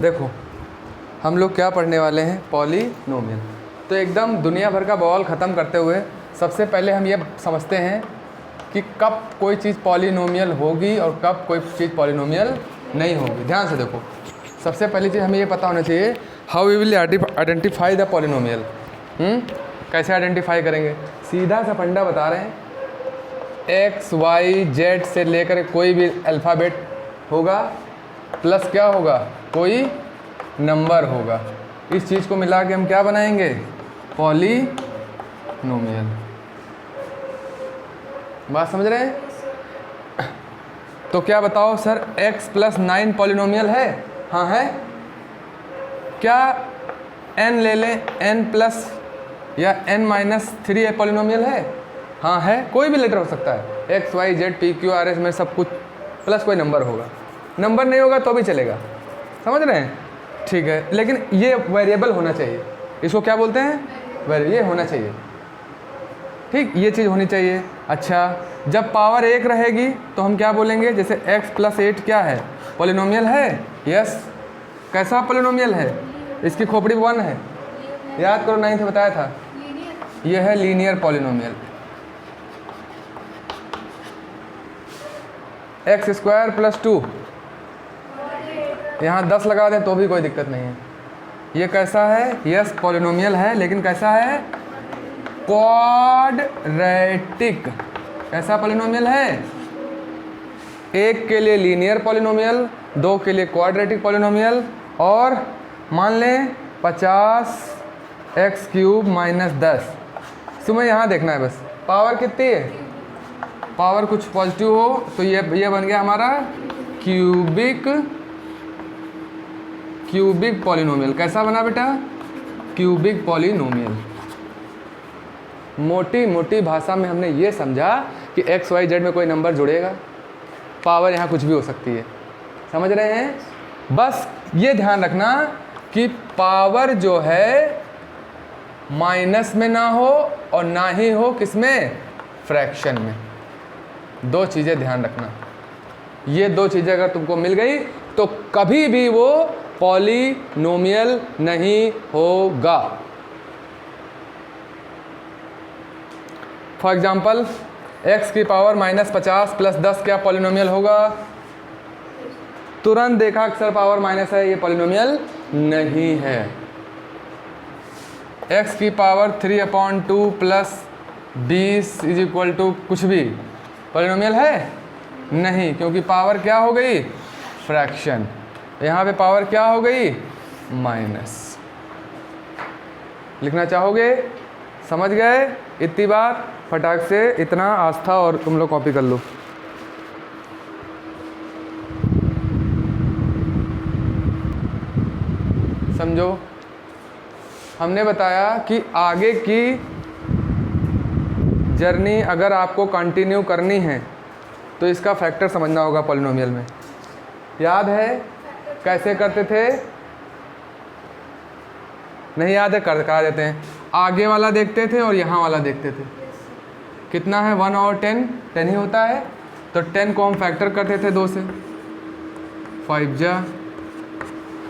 देखो हम लोग क्या पढ़ने वाले हैं, पॉलीनोमियल। तो एकदम दुनिया भर का बवाल ख़त्म करते हुए सबसे पहले हम ये समझते हैं कि कब कोई चीज़ पॉलीनोमियल होगी और कब कोई चीज़ पॉलीनोमियल नहीं होगी। ध्यान से देखो, सबसे पहली चीज़ हमें ये पता होना चाहिए, how we will identify the polynomial. कैसे आइडेंटिफाई करेंगे? सीधा सा फंडा बता रहे हैं, एक्स वाई जेड से लेकर कोई भी अल्फ़ाबेट होगा प्लस क्या होगा, कोई नंबर होगा। इस चीज़ को मिला के हम क्या बनाएंगे, पॉलीनोमियल। बात समझ रहे हैं? तो क्या बताओ सर, x + 9 पॉलीनोमियल है? हाँ है। क्या n ले लें, n प्लस या n - 3 पॉलीनोमियल है? हाँ है। कोई भी लेटर हो सकता है, x y z p q r s में सब कुछ प्लस कोई नंबर होगा। नंबर नहीं होगा तो भी चलेगा, समझ रहे हैं? ठीक है, लेकिन ये वेरिएबल होना चाहिए। इसको क्या बोलते हैं, ये होना चाहिए। ठीक, ये चीज़ होनी चाहिए। अच्छा, जब पावर 1 रहेगी तो हम क्या बोलेंगे, जैसे x + 8 क्या है, पॉलीनोमियल है? यस। कैसा पॉलीनोमियल है? इसकी खोपड़ी 1 है, याद करो, 9th बताया था। ये है लीनियर पॉलीनोमियल। x² + 2, यहाँ 10 लगा दें तो भी कोई दिक्कत नहीं है। ये कैसा है? यस, पॉलीनोमियल है, लेकिन कैसा है, क्वाड्रेटिक। कैसा पॉलीनोमियल है? 1 के लिए लीनियर पॉलीनोमियल, 2 के लिए क्वाड्रेटिक पॉलीनोमियल, और मान लें 50x³ - 10। तुम्हें यहाँ देखना है बस, पावर कितनी है, पावर कुछ पॉजिटिव हो तो ये बन गया हमारा क्यूबिक पॉलीनोमियल। कैसा बना बेटा, क्यूबिक पॉलीनोमियल। मोटी मोटी भाषा में हमने ये समझा कि x y z में कोई नंबर जुड़ेगा, पावर यहाँ कुछ भी हो सकती है। समझ रहे हैं? बस ये ध्यान रखना कि पावर जो है माइनस में ना हो और ना ही हो किसमें, फ्रैक्शन में। 2 चीज़ें ध्यान रखना। ये 2 चीज़ें अगर तुमको मिल गई तो कभी भी वो पॉलीनोमियल नहीं होगा। फॉर एग्जाम्पल, x की पावर -50 + 10 क्या पॉलीनोमियल होगा? तुरंत देखा अक्सर पावर माइनस है, ये पॉलीनोमियल नहीं है। x की पावर 3/2 + 20 = कुछ भी पॉलीनोमियल है? नहीं, क्योंकि पावर क्या हो गई, फ्रैक्शन। यहाँ पे पावर क्या हो गई, माइनस। लिखना चाहोगे? समझ गए इतनी बात? फटाक से इतना आस्था और तुम लोग कॉपी कर लो। समझो, हमने बताया कि आगे की जर्नी अगर आपको कंटिन्यू करनी है तो इसका फैक्टर समझना होगा पॉलीनोमियल में। याद है कैसे करते थे? नहीं याद है? करा देते हैं। आगे वाला देखते थे और यहाँ वाला देखते थे। कितना है, 1 और 10 10 ही होता है। तो 10 को हम फैक्टर करते थे 2 से, 5 जा।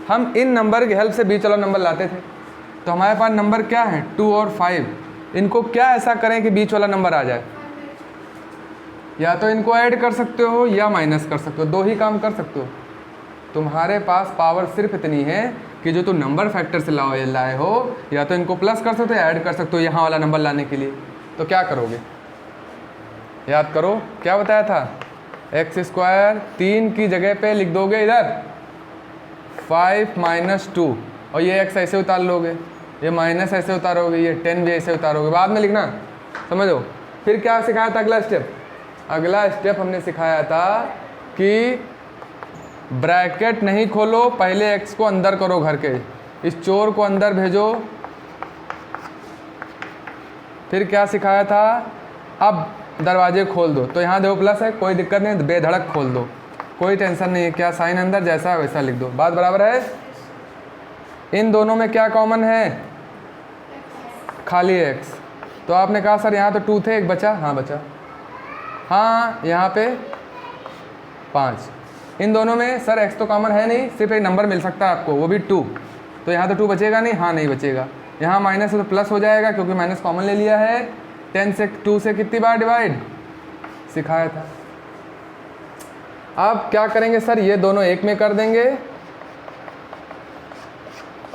हम इन नंबर की हेल्प से बीच वाला नंबर लाते थे। तो हमारे पास नंबर क्या है, 2 और 5। इनको क्या ऐसा करें कि बीच वाला नंबर आ जाए? या तो इनको ऐड कर सकते हो या माइनस कर सकते हो, 2 ही काम कर सकते हो। तुम्हारे पास पावर सिर्फ इतनी है कि जो तुम नंबर फैक्टर से लाए हो, या तो इनको प्लस कर सकते हो या ऐड कर सकते हो यहाँ वाला नंबर लाने के लिए। तो क्या करोगे, याद करो क्या बताया था, x² 3 की जगह पे लिख दोगे इधर 5 - 2, और ये x ऐसे उतार लोगे, ये माइनस ऐसे उतारोगे, ये 10 भी ऐसे उतारोगे, बाद में लिखना। समझो। फिर क्या सिखाया था अगला स्टेप? अगला स्टेप हमने सिखाया था कि ब्रैकेट नहीं खोलो, पहले x को अंदर करो घर के, इस चोर को अंदर भेजो। फिर क्या सिखाया था, अब दरवाजे खोल दो। तो यहाँ देखो प्लस है, कोई दिक्कत नहीं, बेधड़क खोल दो, कोई टेंशन नहीं है, क्या साइन अंदर जैसा है वैसा लिख दो, बात बराबर है। इन दोनों में क्या कॉमन है, खाली x। तो आपने कहा सर यहाँ तो 2 थे, एक बचा, हाँ बचा, हाँ यहाँ पे 5। इन दोनों में सर x तो कॉमन है नहीं, सिर्फ एक नंबर मिल सकता है आपको, वो भी 2। तो यहाँ तो 2 बचेगा नहीं, हाँ नहीं बचेगा। यहाँ माइनस है तो प्लस हो जाएगा क्योंकि माइनस कॉमन ले लिया है। 10 से 2 से कितनी बार डिवाइड सिखाया था। अब क्या करेंगे सर, ये दोनों एक में कर देंगे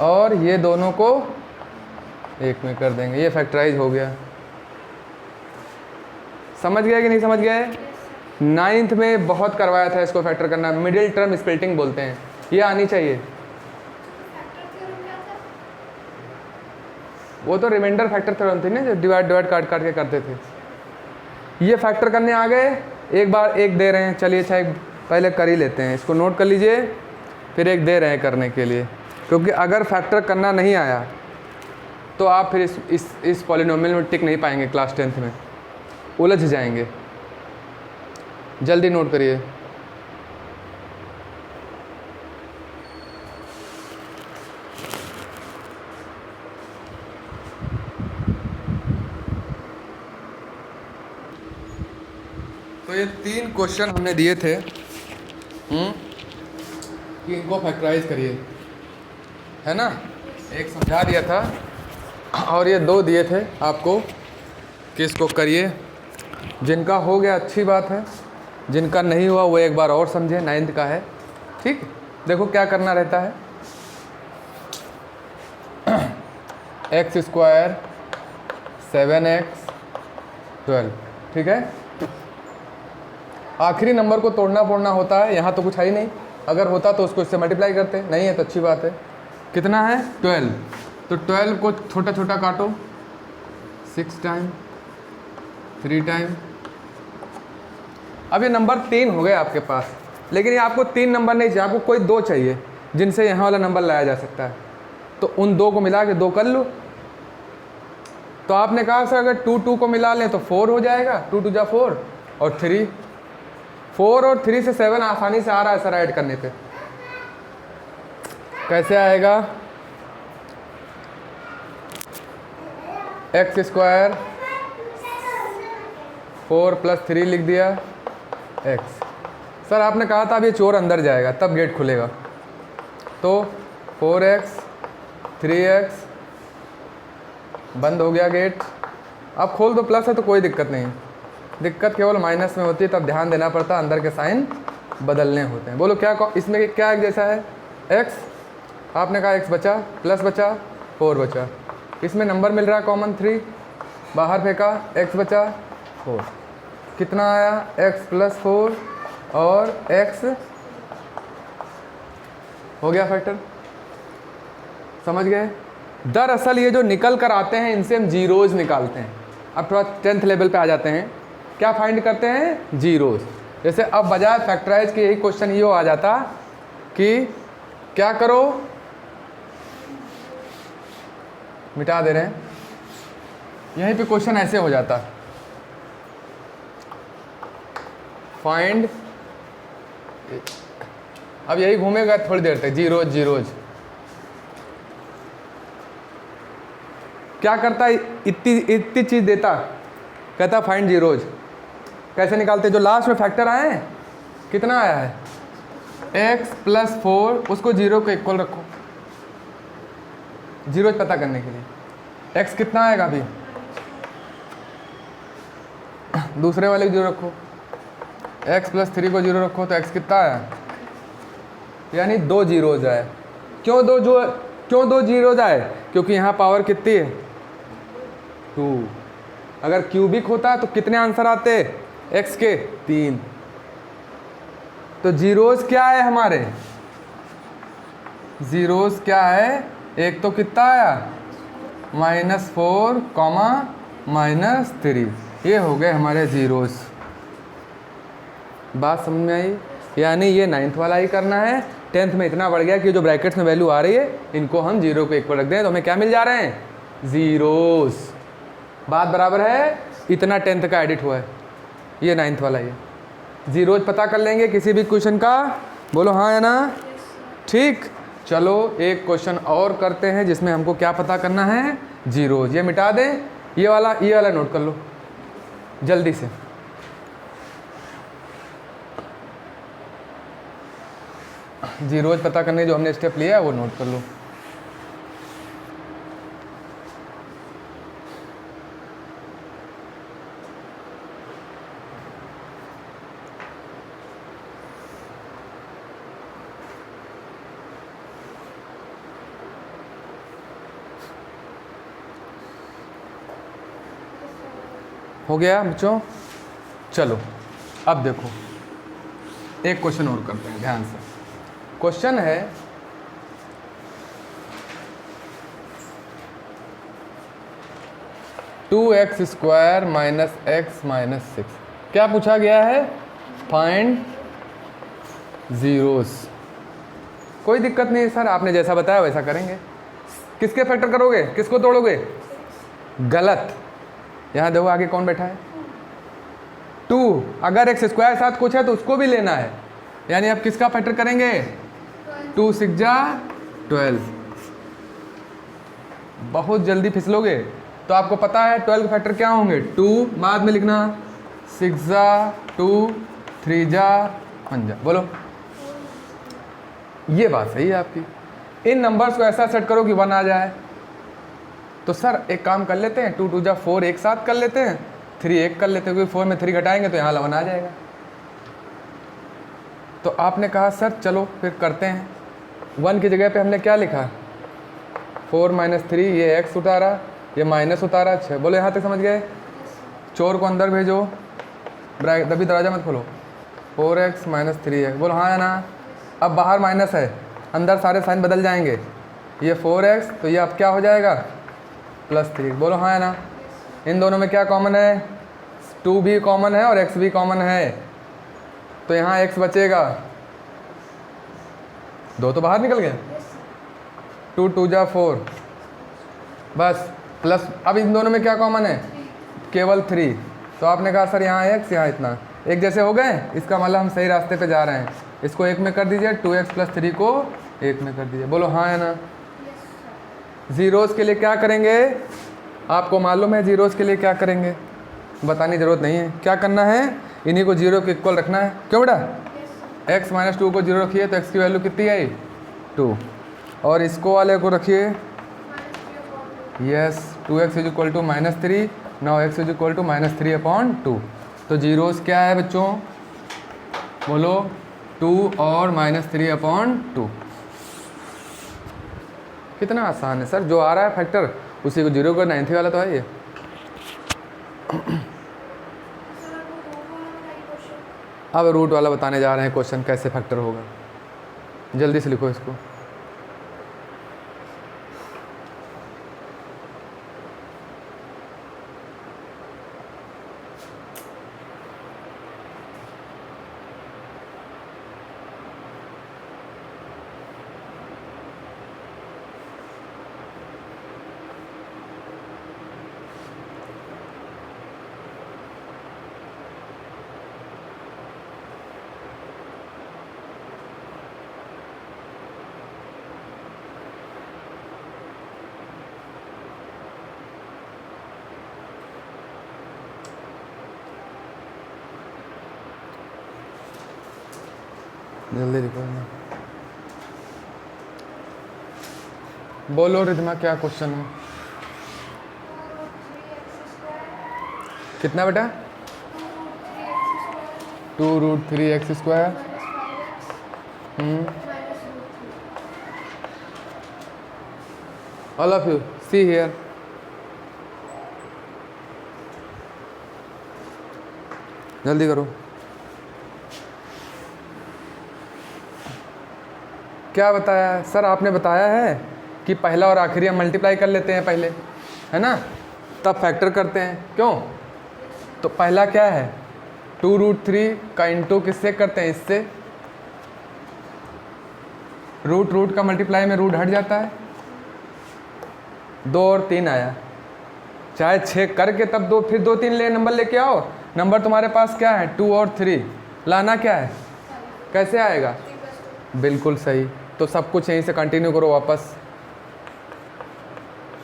और ये दोनों को एक में कर देंगे, ये फैक्टराइज हो गया। समझ गए कि नहीं समझ गए? 9th में बहुत करवाया था इसको फैक्टर करना, मिडिल टर्म स्प्लिटिंग बोलते हैं, ये आनी चाहिए। वो तो रिमाइंडर फैक्टर थ्योरम थी ना, जो डिवाइड काट के करते थे। ये फैक्टर करने आ गए, एक बार एक दे रहे हैं, चलिए अच्छा एक पहले कर ही लेते हैं, इसको नोट कर लीजिए, फिर एक दे रहे हैं करने के लिए, क्योंकि अगर फैक्टर करना नहीं आया तो आप फिर इस पॉलिनोमियल में टिक नहीं पाएंगे, क्लास 10th में उलझ जाएंगे। जल्दी नोट करिए। तो ये 3 क्वेश्चन हमने दिए थे कि इनको फैक्टराइज करिए, है ना। एक समझा दिया था और ये 2 दिए थे आपको कि इसको करिए। जिनका हो गया अच्छी बात है, जिनका नहीं हुआ वो एक बार और समझे, 9th का है, ठीक। देखो क्या करना रहता है, x स्क्वायर 7x 12, ठीक है। आखिरी नंबर को तोड़ना फोड़ना होता है, यहाँ तो कुछ है ही नहीं, अगर होता तो उसको इससे मल्टीप्लाई करते, नहीं है तो अच्छी बात है। कितना है 12, तो 12 को छोटा छोटा काटो, 6 टाइम 3 टाइम। अब ये नंबर 3 हो गए आपके पास, लेकिन ये आपको 3 नंबर नहीं चाहिए, आपको कोई 2 चाहिए जिनसे यहाँ वाला नंबर लाया जा सकता है, तो उन 2 को मिला के 2 कर लो। तो आपने कहा सर अगर 2 को मिला लें तो 4 हो जाएगा, 2 2 जा 4 और 3, 4 और 3 से 7 आसानी से आ रहा है सर ऐड करने पे। कैसे आएगा, x स्क्वायर 4 प्लस 3 लिख दिया x। सर आपने कहा था अब ये चोर अंदर जाएगा तब गेट खुलेगा, तो 4x 3x बंद हो गया गेट। अब खोल दो, प्लस है तो कोई दिक्कत नहीं, दिक्कत केवल माइनस में होती है, तब ध्यान देना पड़ता है, अंदर के साइन बदलने होते हैं। बोलो क्या इसमें क्या एक जैसा है, x आपने कहा x बचा, प्लस बचा 4 बचा, इसमें नंबर मिल रहा है कॉमन 3, बाहर फेंका x बचा 4, कितना आया x प्लस 4 और x हो गया फैक्टर। समझ गए? दरअसल ये जो निकल कर आते हैं इनसे हम जीरोज निकालते हैं। अब थोड़ा 10th लेवल पे आ जाते हैं, क्या फाइंड करते हैं, जीरोज। जैसे अब बजाय फैक्टराइज के यही क्वेश्चन ये आ जाता कि क्या करो, मिटा दे रहे हैं, यहीं पे क्वेश्चन ऐसे हो जाता, फाइंड, अब यही घूमेगा थोड़ी देर तक, जीरोज जीरोज। क्या करता है, इतनी चीज़ देता, कहता फाइंड जीरोज। कैसे निकालते, जो लास्ट में फैक्टर आए हैं, कितना आया है x प्लस 4, उसको 0 को इक्वल रखो, जीरोज पता करने के लिए। x कितना आएगा अभी, दूसरे वाले को 0 रखो, x प्लस 3 को 0 रखो, तो x कितना आया, यानी 2 जीरोज आए। क्यों दो जीरोज आए, क्योंकि यहाँ पावर कितनी है 2। अगर क्यूबिक होता तो कितने आंसर आते x के, 3। तो जीरोज क्या है हमारे, जीरोज क्या है, एक तो कितना आया -4, -3, ये हो गए हमारे जीरोज। बात समझ में आई? यानी ये 9th वाला ही करना है। 10th में इतना बढ़ गया कि जो ब्रैकेट्स में वैल्यू आ रही है इनको हम 0 को इक्वल रख दें तो हमें क्या मिल जा रहे हैं, जीरोज। बात बराबर है? इतना 10th का एडिट हुआ है, ये 9th वाला ही है। जीरोज पता कर लेंगे किसी भी क्वेश्चन का, बोलो हाँ या ना, ठीक। चलो एक क्वेश्चन और करते हैं जिसमें हमको क्या पता करना है, जीरोज। ये मिटा दें, ये वाला नोट कर लो जल्दी से। जीरोज पता करने जो हमने स्टेप लिया है वो नोट कर लो। हो गया बच्चों? चलो अब देखो एक क्वेश्चन और करते हैं ध्यान से। क्वेश्चन है 2x² माइनस एक्स माइनस 6। क्या पूछा गया है? Find zeros. कोई दिक्कत नहीं है सर, आपने जैसा बताया वैसा करेंगे। किसके फैक्टर करोगे, किसको तोड़ोगे? गलत। यहाँ देखो आगे कौन बैठा है? 2। अगर x² साथ कुछ है तो उसको भी लेना है, यानी आप किसका फैक्टर करेंगे? 2 6 जा 12। बहुत जल्दी फिसलोगे। तो आपको पता है 12 के फैक्टर क्या होंगे? 2 बाद में लिखना, 6 जा 2, 3 जा 1 जा। बोलो, ये बात सही है आपकी। इन नंबर्स को ऐसा सेट करो कि 1 आ जाए। तो सर एक काम कर लेते हैं, 2 2 जा 4 एक साथ कर लेते हैं, 3 एक कर लेते हैं, क्योंकि 4 में 3 घटाएंगे तो यहाँ 1 आ जाएगा। तो आपने कहा सर चलो फिर करते हैं। 1 की जगह पे हमने क्या लिखा? 4 माइनस 3, ये x उतारा, ये माइनस उतारा। 6। बोलो यहाँ तक समझ गए? चोर को अंदर भेजो, तभी दरवाजा मत खोलो। 4x minus 3x। बोलो हाँ है ना? अब बाहर माइनस है, अंदर सारे साइन बदल जाएंगे। ये 4x तो ये अब क्या हो जाएगा? +3। बोलो हाँ है ना? इन दोनों में क्या कॉमन है? 2 भी कॉमन है और x भी कॉमन है, तो यहाँ x बचेगा। 2 तो बाहर निकल गए। 2 2 जा 4 बस, प्लस अब इन दोनों में क्या कॉमन है? केवल 3। तो आपने कहा सर यहाँ x यहाँ इतना एक जैसे हो गए, इसका मतलब हम सही रास्ते पे जा रहे हैं। इसको 1 में कर दीजिए, 2x + 3 को 1 में कर दीजिए। बोलो हाँ है ना? जीरोस के लिए क्या करेंगे? आपको मालूम है जीरोस के लिए क्या करेंगे, बताने की ज़रूरत नहीं है। क्या करना है? इन्हीं को 0 के इक्वल रखना है। क्यों बेटा? x माइनस 2 को 0 रखिए तो x की वैल्यू कितनी आई? 2। और इसको वाले को रखिए, यस, 2x = -3। Now x = -3/2। तो जीरोस क्या है बच्चों? बोलो 2 और -3/2। कितना आसान है सर, जो आ रहा है फैक्टर उसी को 0 करना। 9th वाला तो है ये। अब रूट वाला बताने जा रहे हैं क्वेश्चन, कैसे फैक्टर होगा। जल्दी से लिखो इसको। जल्दी लिखो। बोलो रिद्धिमा क्या क्वेश्चन है? कितना बेटा? 2√3x²। All of you see here. जल्दी करो। क्या बताया है सर? आपने बताया है कि पहला और आखिरी हम मल्टीप्लाई कर लेते हैं पहले, है ना, तब फैक्टर करते हैं। क्यों? तो पहला क्या है? 2√3 का इंटू किससे करते हैं? इससे। रूट का मल्टीप्लाई में रूट हट जाता है। 2 और 3 आया, चाहे 6 करके तब 2 फिर 2 3 ले नंबर लेके आओ। नंबर तुम्हारे पास क्या है? 2 और 3 लाना क्या है? कैसे आएगा? बिल्कुल सही। तो सब कुछ यहीं से कंटिन्यू करो वापस।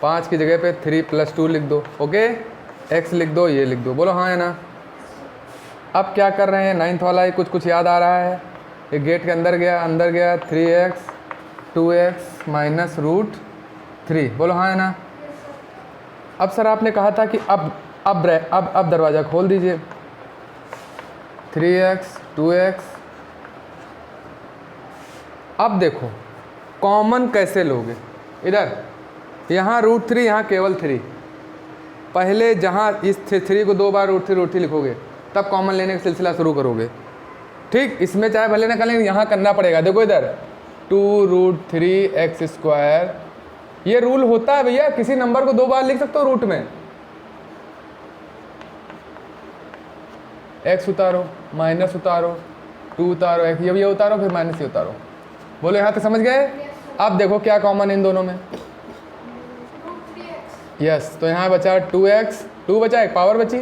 5 की जगह पे 3 + 2 लिख दो। ओके, x लिख दो, ये लिख दो। बोलो हाँ है ना? अब क्या कर रहे हैं? 9th वाला ही कुछ याद आ रहा है? ये गेट के अंदर गया 3x 2x माइनस रूट 3, बोलो हाँ है ना। अब सर आपने कहा था कि अब दरवाज़ा खोल दीजिए, 3x 2x। अब देखो कॉमन कैसे लोगे, इधर यहाँ रूट 3, यहाँ केवल 3। पहले जहाँ इस 3 को 2 बार रूट 3 लिखोगे तब कॉमन लेने का सिलसिला शुरू करोगे, ठीक। इसमें चाहे भले ना करें, यहाँ करना पड़ेगा। देखो इधर 2√3x², ये रूल होता है भैया, किसी नंबर को 2 बार लिख सकते हो रूट में। x उतारो, माइनस उतारो, 2 उतारो, x ये उतारो, फिर माइनस ये उतारो। बोलो यहाँ तक समझ गए। अब देखो क्या कॉमन इन दोनों में, यस। तो यहाँ बचा 2x, 2 बचा, एक पावर बची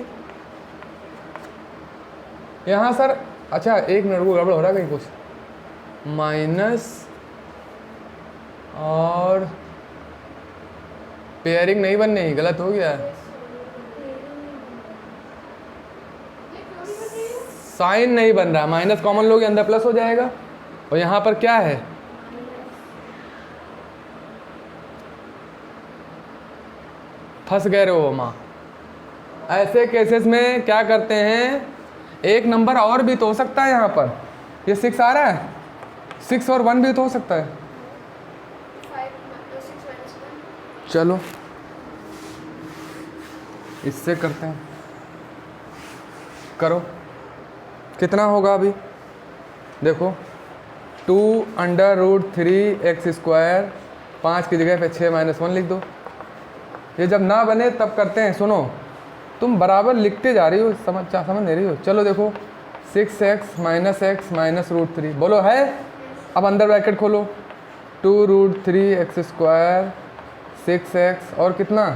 यहाँ सर। अच्छा एक मिनट को गड़बड़ हो रहा है कहीं कुछ, माइनस और पेयरिंग नहीं बननी, गलत हो गया, साइन नहीं बन रहा। माइनस कॉमन लोगे अंदर प्लस हो जाएगा, और यहाँ पर क्या है, फंस गए रे वो माँ। ऐसे केसेस में क्या करते हैं, एक नंबर और भी तो हो सकता है यहाँ पर, ये 6 आ रहा है, 6 और 1 भी तो हो सकता है। चलो इससे करते हैं, करो कितना होगा अभी देखो, 2√3x², 5 की जगह पे 6 - 1 लिख दो। ये जब ना बने तब करते हैं। सुनो तुम बराबर लिखते जा रही हो, समझ नहीं रही हो। चलो देखो 6x - x माइनस √3, बोलो है। अब अंदर ब्रैकेट खोलो, 2√3x², 6x और कितना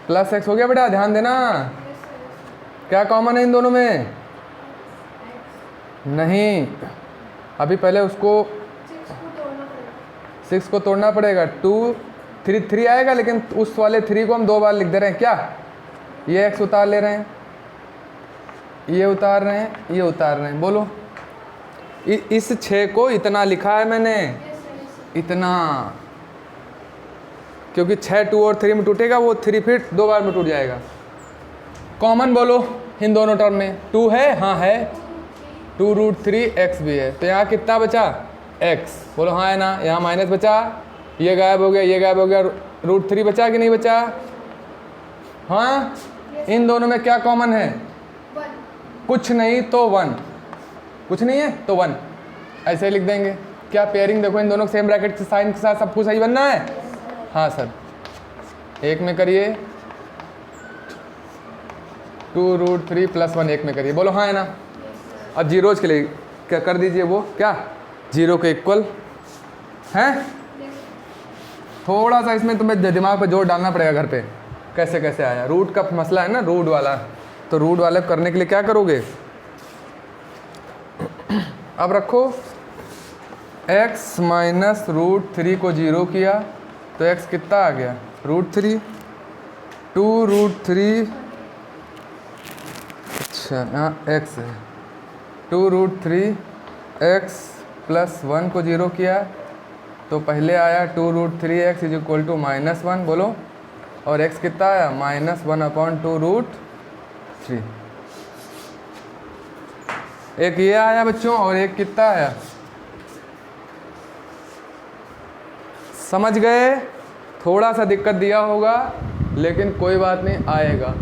प्लस x हो गया बेटा, ध्यान देना। क्या कॉमन है इन दोनों में, नहीं। अभी पहले उसको 6 को तोड़ना पड़ेगा, 2 3 आएगा, लेकिन उस वाले 3 को हम 2 बार लिख दे रहे हैं। क्या ये x उतार ले रहे हैं, ये उतार रहे हैं, ये उतार रहे हैं। बोलो इस 6 को इतना लिखा है मैंने, इतना, क्योंकि 6 2 और 3 में टूटेगा, वो 3 फिर 2 बार में टूट जाएगा। कॉमन बोलो इन दोनों टर्म में, 2 है, हाँ है, 2√3x भी है। तो यहाँ कितना बचा, x, बोलो हाँ है ना। यहाँ माइनस बचा, ये गायब हो गया, ये गायब हो गया, √3 बचा कि नहीं बचा, हाँ। इन दोनों में क्या कॉमन है, कुछ नहीं तो 1, कुछ नहीं है तो 1, ऐसे ही लिख देंगे। क्या पेयरिंग देखो, इन दोनों सेम ब्रैकेट के साइन के साथ सब कुछ सही बनना है, हाँ सर। एक में करिए 2√3 + 1, एक में करिए, बोलो हाँ है ना। अब जीरोज के लिए क्या कर दीजिए, वो क्या 0 के इक्वल हैं। थोड़ा सा इसमें तुम्हें दिमाग पे जोर डालना पड़ेगा घर पे, कैसे कैसे आया। रूट का मसला है ना, रूट वाला, तो रूट वाले करने के लिए क्या करोगे, अब रखो x माइनस √3 को 0 किया तो x कितना आ गया, √3, 2√3, अच्छा यहाँ x है, 2√3x + 1 को 0 किया तो पहले आया 2√3x = -1, बोलो, और x कितना आया, -1/2√3। एक ये आया बच्चों, और एक कितना आया, समझ गए। थोड़ा सा दिक्कत दिया होगा लेकिन कोई बात नहीं, आएगा।